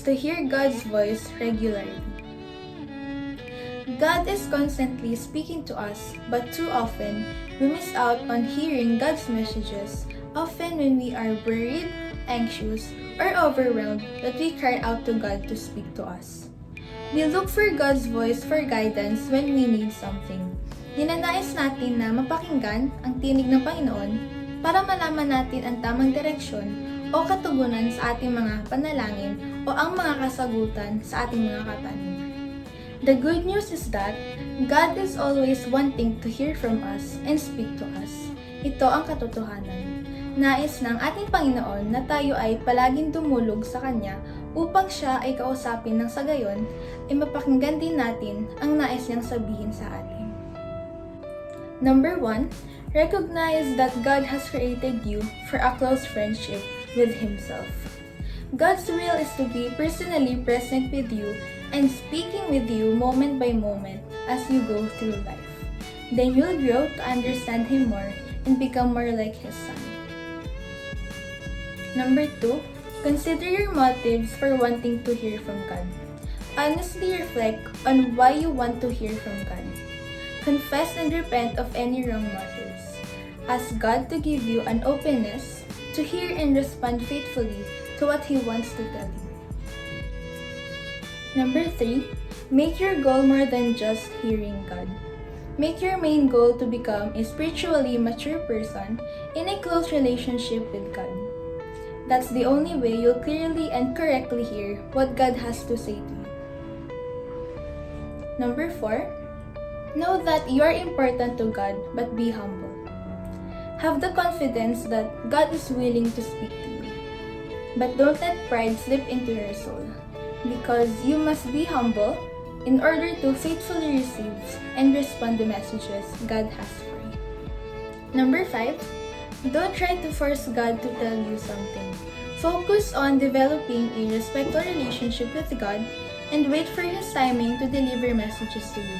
is to hear God's voice regularly. God is constantly speaking to us, but too often, we miss out on hearing God's messages, often when we are worried, anxious, or overwhelmed that we cry out to God to speak to us. We look for God's voice for guidance when we need something. Ninanais natin na mapakinggan ang tinig ng Panginoon para malaman natin ang tamang direksyon o katugunan sa ating mga panalangin o ang mga kasagutan sa ating mga katanungan. The good news is that God is always wanting to hear from us and speak to us. Ito ang katotohanan. Nais ng ating Panginoon na tayo ay palaging dumulog sa Kanya upang Siya ay kausapin ng sa gayon ay mapakinggan din natin ang nais niyang sabihin sa atin. Number 1, recognize that God has created you for a close friendship with Himself. God's will is to be personally present with you and speaking with you moment by moment as you go through life. Then you'll grow to understand Him more and become more like His Son. Number 2, consider your motives for wanting to hear from God. Honestly reflect on why you want to hear from God. Confess and repent of any wrong motives. Ask God to give you an openness to hear and respond faithfully to what He wants to tell you. Number 3, make your goal more than just hearing God. Make your main goal to become a spiritually mature person in a close relationship with God. That's the only way you'll clearly and correctly hear what God has to say to you. Number 4, know that you are important to God, but be humble. Have the confidence that God is willing to speak to you. But don't let pride slip into your soul, because you must be humble in order to faithfully receive and respond to messages God has for you. Number 5, don't try to force God to tell you something. Focus on developing a respectful relationship with God and wait for His timing to deliver messages to you.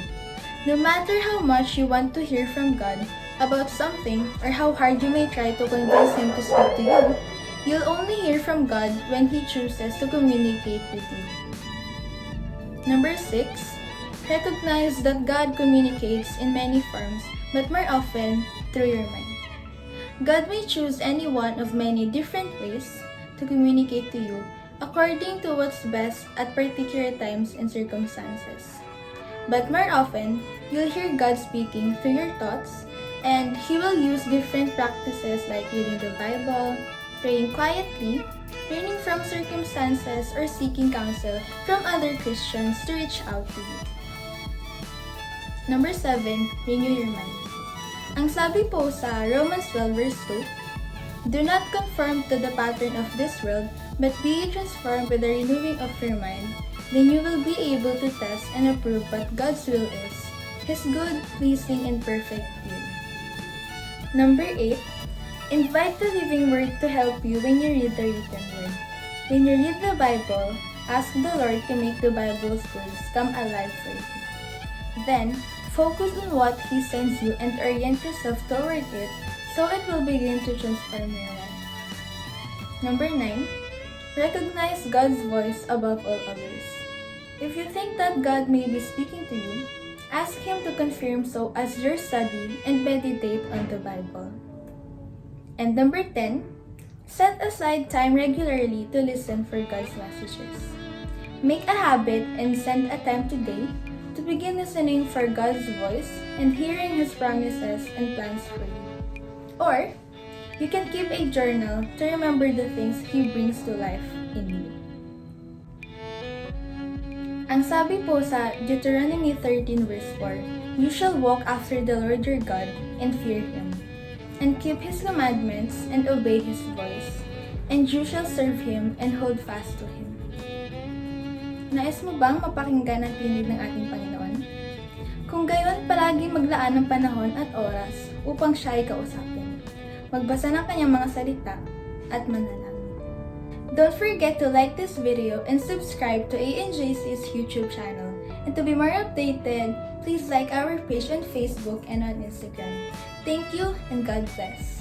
No matter how much you want to hear from God about something or how hard you may try to convince Him to speak to you, you'll only hear from God when He chooses to communicate with you. Number 6, recognize that God communicates in many forms, but more often through your mind. God may choose any one of many different ways to communicate to you according to what's best at particular times and circumstances. But more often, you'll hear God speaking through your thoughts, and He will use different practices like reading the Bible, praying quietly, learning from circumstances, or seeking counsel from other Christians to reach out to you. Number 7, renew your mind. Ang sabi po sa Romans 12 verse 2, do not conform to the pattern of this world, but be transformed by the renewing of your mind. Then you will be able to test and approve what God's will is, His good, pleasing, and perfect will. Number 8, invite the living Word to help you when you read the written Word. When you read the Bible, ask the Lord to make the Bible's words come alive for you. Then, focus on what He sends you and orient yourself toward it so it will begin to transform your life. Number 9, recognize God's voice above all others. If you think that God may be speaking to you, ask Him to confirm so as you study and meditate on the Bible. And number 10, set aside time regularly to listen for God's messages. Make a habit and send a time today to begin listening for God's voice and hearing His promises and plans for you. Or, you can keep a journal to remember the things He brings to life in you. Ang sabi po sa Deuteronomy 13 verse 4, you shall walk after the Lord your God and fear Him, and keep His commandments and obey His voice, and you shall serve Him and hold fast to Him. Nais mo bang mapakinggan ang tinig ng ating Panginoon? Kung gayon, palagi maglaan ng panahon at oras upang Siya ay kausapin. Magbasa ng Kanyang mga salita at manalangin. Don't forget to like this video and subscribe to ANJC's YouTube channel. And to be more updated, please like our page on Facebook and on Instagram. Thank you and God bless.